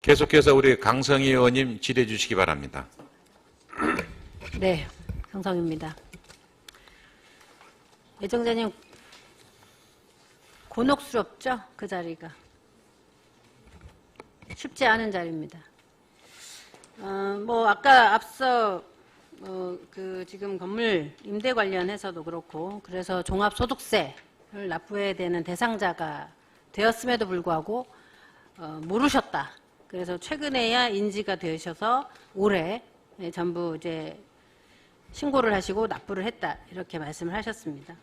계속해서 우리 강성희 의원님 질의해 주시기 바랍니다. 네, 강성입니다. 예정자님 곤혹스럽죠? 그 자리가. 쉽지 않은 자리입니다. 아까 앞서 지금 건물 임대 관련해서도 그렇고, 그래서 종합소득세를 납부해야 되는 대상자가 되었음에도 불구하고 모르셨다. 그래서 최근에야 인지가 되셔서 올해 전부 이제 신고를 하시고 납부를 했다, 이렇게 말씀을 하셨습니다.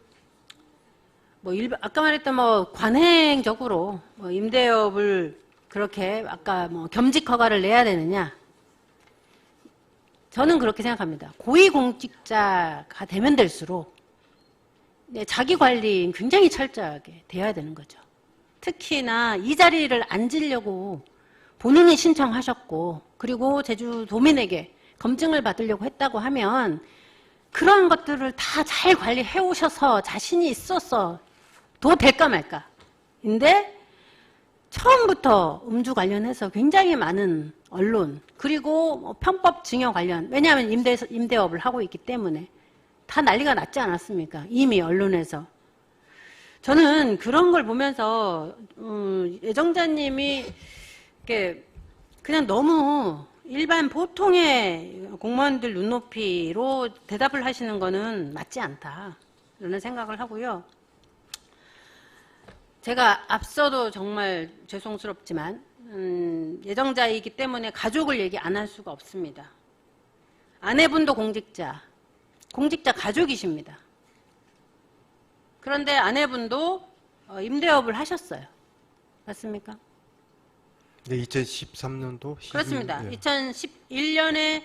아까 말했던 관행적으로 임대업을 그렇게 아까 겸직 허가를 내야 되느냐? 저는 그렇게 생각합니다. 고위공직자가 되면 될수록 자기 관리 굉장히 철저하게 돼야 되는 거죠. 특히나 이 자리를 앉으려고 본인이 신청하셨고, 그리고 제주도민에게 검증을 받으려고 했다고 하면 그런 것들을 다 잘 관리해 오셔서 자신이 있어서 도 될까 말까. 근데 처음부터 음주 관련해서 굉장히 많은 언론, 그리고 편법 증여 관련, 왜냐하면 임대업을 하고 있기 때문에 다 난리가 났지 않았습니까? 이미 언론에서. 저는 그런 걸 보면서 예정자님이 그냥 너무 일반 보통의 공무원들 눈높이로 대답을 하시는 거는 맞지 않다, 이런 생각을 하고요. 제가 앞서도 정말 죄송스럽지만 예정자이기 때문에 가족을 얘기 안 할 수가 없습니다. 아내분도 공직자 가족이십니다. 그런데 아내분도 임대업을 하셨어요. 맞습니까? 네, 2013년도? 그렇습니다. 네. 2011년에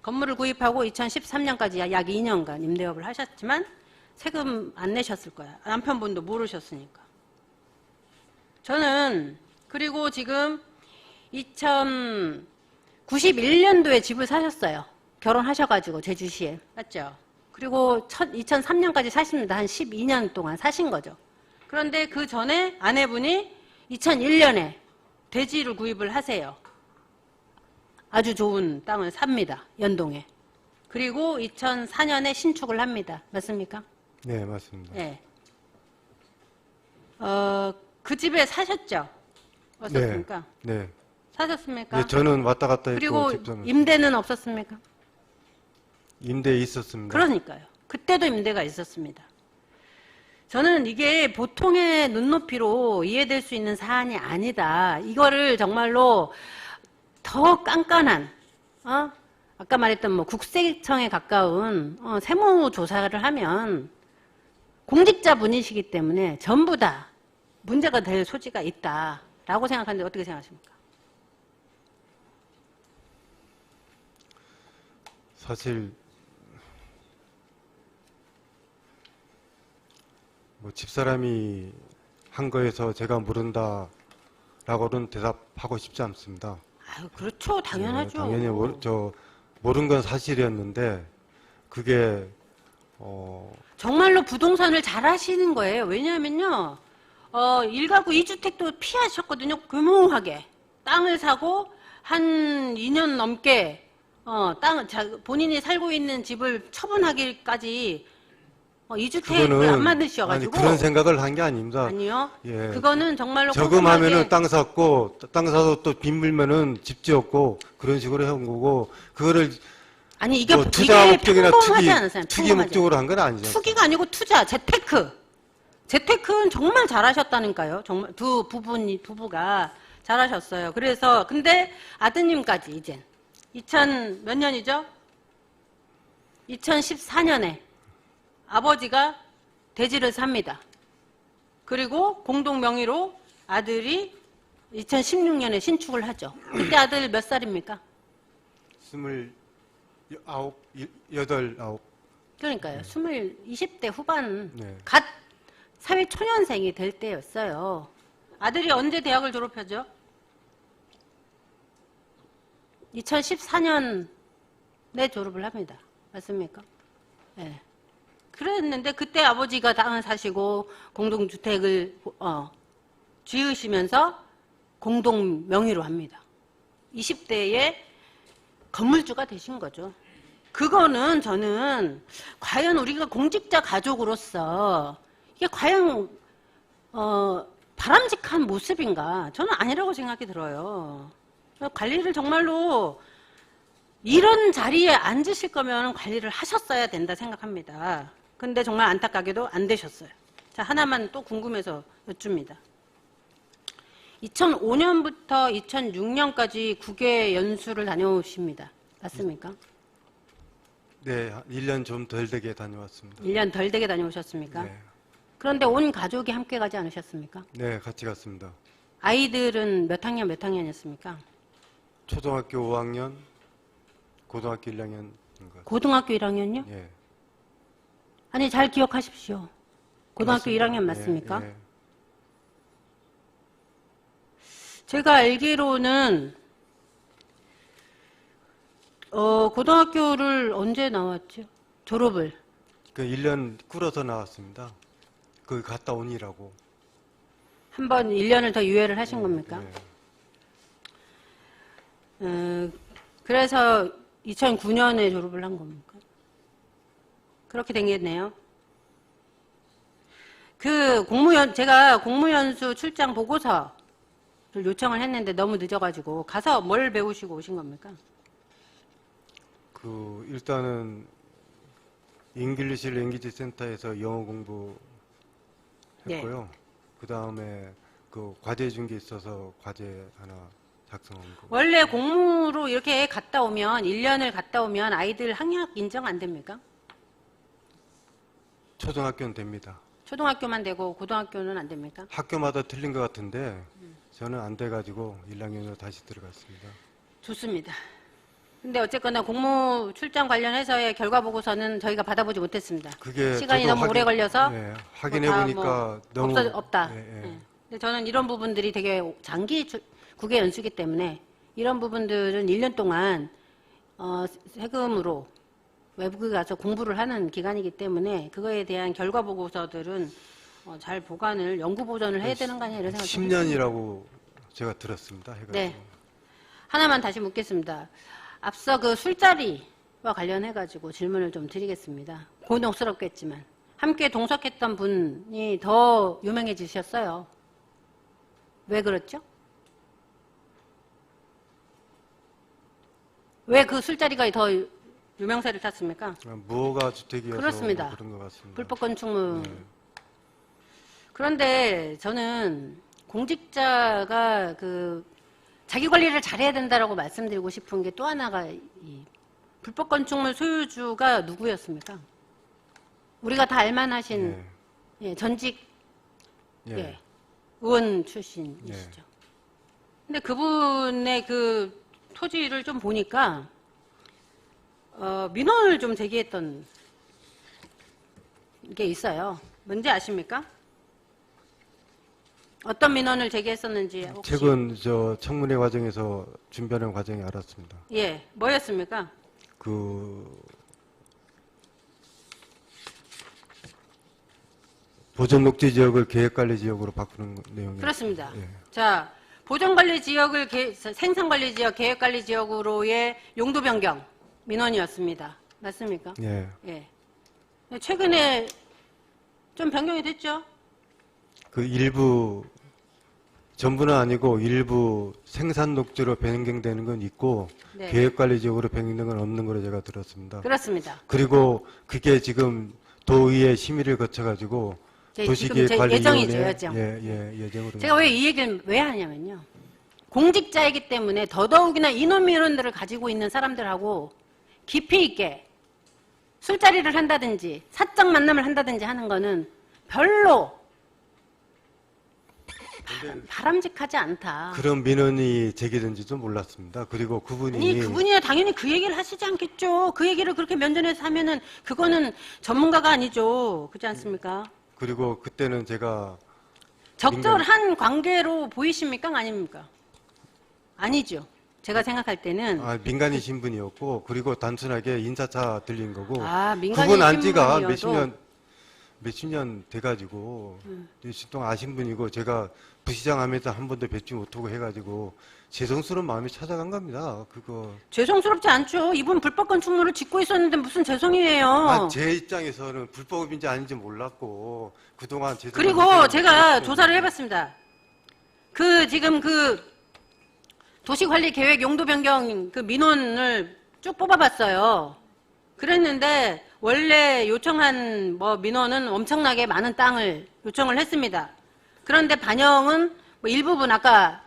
건물을 구입하고 2013년까지 약 2년간 임대업을 하셨지만 세금 안 내셨을 거야. 남편분도 모르셨으니까. 저는 그리고 지금 2091년도에 집을 사셨어요. 결혼하셔가지고 제주시에. 맞죠? 그리고 2003년까지 사십니다. 한 12년 동안 사신 거죠. 그런데 그 전에 아내분이 2001년에 대지를 구입을 하세요. 아주 좋은 땅을 삽니다. 연동에. 그리고 2004년에 신축을 합니다. 맞습니까? 네, 맞습니다. 네. 그 집에 사셨죠? 어떻습니까? 네. 사셨습니까? 네, 저는 왔다 갔다 했고 그리고 집사는 임대는 없었습니까? 임대에 있었습니다. 그러니까요. 그때도 임대가 있었습니다. 저는 이게 보통의 눈높이로 이해될 수 있는 사안이 아니다. 이거를 정말로 더 깐깐한, 아까 말했던 국세청에 가까운 세무조사를 하면 공직자 분이시기 때문에 전부 다 문제가 될 소지가 있다라고 생각하는데 어떻게 생각하십니까? 사실 집사람이 한 거에서 제가 모른다라고는 대답하고 싶지 않습니다. 아유, 그렇죠. 당연하죠. 네, 당연히 모르는 건 사실이었는데 그게 정말로 부동산을 잘 하시는 거예요. 왜냐하면요, 1가구 2주택도 피하셨거든요. 교묘하게. 땅을 사고 한 2년 넘게, 본인이 살고 있는 집을 처분하기까지 2주택을 안 만드셔가지고. 아니, 그런 생각을 한 게 아닙니다. 아니요. 예. 그거는 정말로 저금하면은 땅 샀고, 땅 사서 또 빚 물면은 집 지었고, 그런 식으로 해온 거고, 그거를 아니, 이게 투자 이게 목적이나 평범하지 않았어요. 투기 평범하지 목적으로 한 건 아니죠. 투기가 아니고 투자, 재테크는 정말 잘하셨다니까요. 정말 부부가 잘하셨어요. 그래서 근데 아드님까지 이젠 몇 년이죠? 2014년에 아버지가 대지를 삽니다. 그리고 공동 명의로 아들이 2016년에 신축을 하죠. 그때 아들 몇 살입니까? 29, 9. 그러니까요. 20대 후반, 네. 갓 사회 초년생이 될 때였어요. 아들이 언제 대학을 졸업하죠? 2014년에 졸업을 합니다. 맞습니까? 네. 그랬는데 그때 아버지가 땅을 사시고 공동주택을 지으시면서 공동 명의로 합니다. 20대의 건물주가 되신 거죠. 그거는 저는 과연 우리가 공직자 가족으로서 이게 과연 바람직한 모습인가? 저는 아니라고 생각이 들어요. 관리를 정말로 이런 자리에 앉으실 거면 관리를 하셨어야 된다 생각합니다. 근데 정말 안타깝게도 안 되셨어요. 자, 하나만 또 궁금해서 여쭙니다. 2005년부터 2006년까지 국외 연수를 다녀오십니다. 맞습니까? 네, 1년 좀 덜 되게 다녀왔습니다. 1년 덜 되게 다녀오셨습니까? 네. 그런데 온 가족이 함께 가지 않으셨습니까? 네, 같이 갔습니다. 아이들은 몇 학년이었습니까? 초등학교 5학년, 고등학교 1학년인 것 같아요. 고등학교 1학년요? 예. 아니, 잘 기억하십시오. 고등학교 맞습니다. 1학년 맞습니까? 예, 예. 제가 알기로는 고등학교를 언제 나왔죠? 졸업을. 그 1년 꿇어서 나왔습니다. 그 갔다 오니라고. 한번 1년을 더 유예를 하신 겁니까? 예. 그래서 2009년에 졸업을 한 겁니까? 그렇게 되겠네요. 제가 공무연수 출장 보고서를 요청을 했는데 너무 늦어가지고 가서 뭘 배우시고 오신 겁니까? 일단은 잉글리시 랭귀지 센터에서 영어 공부했고요. 그 다음에 그 과제 준 게 있어서 과제 하나 작성한 거. 원래 공무로 이렇게 갔다 오면 1년을 갔다 오면 아이들 학력 인정 안 됩니까? 초등학교는 됩니다. 초등학교만 되고 고등학교는 안 됩니까? 학교마다 틀린 것 같은데 저는 안 돼가지고 1학년으로 다시 들어갔습니다. 좋습니다. 근데 어쨌거나 공무 출장 관련해서의 결과 보고서는 저희가 받아보지 못했습니다. 그게 시간이 저도 너무 오래 걸려서 확인해 다 보니까 너무 없다. 예, 예. 예. 근데 저는 이런 부분들이 되게 장기 국외 연수기 때문에 이런 부분들은 1년 동안 세금으로 외국에 가서 공부를 하는 기간이기 때문에 그거에 대한 결과 보고서들은 잘 보관을 연구 보존을 해야 되는 거 아니냐 이런 생각이 10년이라고 제가 들었습니다. 해가지고. 네. 하나만 다시 묻겠습니다. 앞서 그 술자리와 관련해가지고 질문을 좀 드리겠습니다. 곤혹스럽겠지만 함께 동석했던 분이 더 유명해지셨어요. 왜 그렇죠? 왜 그 술자리가 더 유명세를 탔습니까? 무허가 주택이어서 그렇습니다. 그런 것 같습니다. 불법 건축물. 네. 그런데 저는 공직자가 자기 관리를 잘해야 된다라고 말씀드리고 싶은 게 또 하나가 이 불법 건축물 소유주가 누구였습니까? 우리가 다 알만하신 예, 전직 예. 예, 의원 출신이시죠. 근데 그분의 그 토지를 좀 보니까 민원을 좀 제기했던 게 있어요. 뭔지 아십니까? 어떤 민원을 제기했었는지 혹시? 최근 저 청문회 과정에서 준비하는 과정에 알았습니다. 예, 뭐였습니까? 보존녹지 지역을 계획관리 지역으로 바꾸는 내용이 그렇습니다. 예. 자, 보존관리 지역을 생산관리 지역, 계획관리 지역으로의 용도 변경 민원이었습니다. 맞습니까? 예. 예. 최근에 좀 변경이 됐죠? 그 일부 전부는 아니고 일부 생산 녹지로 변경되는 건 있고 네. 계획관리 지역으로 변경되는 건 없는 걸로 제가 들었습니다. 그렇습니다. 그리고 그게 지금 도의회 심의를 거쳐가지고 네, 도시계획관리위원회 예정이죠, 예정. 예정으로. 제가 왜 이 얘기를 왜 하냐면요. 공직자이기 때문에 더더욱이나 인원민원들을 가지고 있는 사람들하고 깊이 있게 술자리를 한다든지 사적 만남을 한다든지 하는 거는 별로 바람직하지 않다. 그런 민원이 제기된지도 몰랐습니다. 그리고 그분이 아니 그분이야 당연히 그 얘기를 하시지 않겠죠. 그 얘기를 그렇게 면전에서 하면은 그거는 전문가가 아니죠. 그렇지 않습니까? 그리고 그때는 제가 적절한 관계로 보이십니까? 아닙니까? 아니죠. 제가 생각할 때는 민간인 신분이었고 그리고 단순하게 인사차 들린 거고 민간인 그분 안지가 신분이어도 몇십 년 돼가지고 몇십 동안 아신 분이고 제가 부시장 하면서 한 번도 뵙지 못하고 해가지고 죄송스러운 마음이 찾아간 겁니다. 그거 죄송스럽지 않죠. 이분 불법 건축물을 짓고 있었는데 무슨 죄송이에요. 제 입장에서는 불법인지 아닌지 몰랐고 그동안 제대로 그리고 해결을 제가 못했기 조사를 때문에. 해봤습니다. 지금 도시관리계획 용도 변경 민원을 쭉 뽑아봤어요. 그랬는데 원래 요청한 민원은 엄청나게 많은 땅을 요청을 했습니다. 그런데 반영은 일부분 아까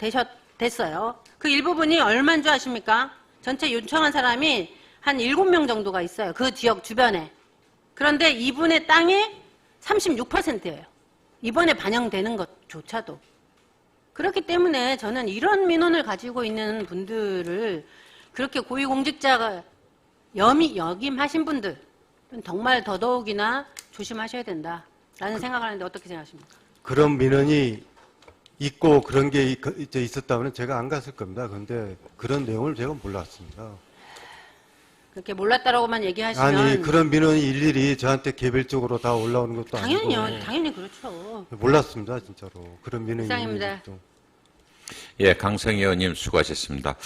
됐어요. 그 일부분이 얼마인 줄 아십니까? 전체 요청한 사람이 한 7명 정도가 있어요. 그 지역 주변에. 그런데 이분의 땅이 36%예요. 이번에 반영되는 것조차도. 그렇기 때문에 저는 이런 민원을 가지고 있는 분들을 그렇게 고위공직자가 역임하신 분들 정말 더더욱이나 조심하셔야 된다라는 생각을 하는데 어떻게 생각하십니까? 그런 민원이 있고 그런 게 이제 있었다면 제가 안 갔을 겁니다. 그런데 그런 내용을 제가 몰랐습니다. 그렇게 몰랐다라고만 얘기하시면 아니 그런 민원이 일일이 저한테 개별적으로 다 올라오는 것도 당연히요. 아니고 당연히 그렇죠. 몰랐습니다. 진짜로 그런 민원이 이상입니다. 있는 것도. 예, 강성희 의원님 수고하셨습니다.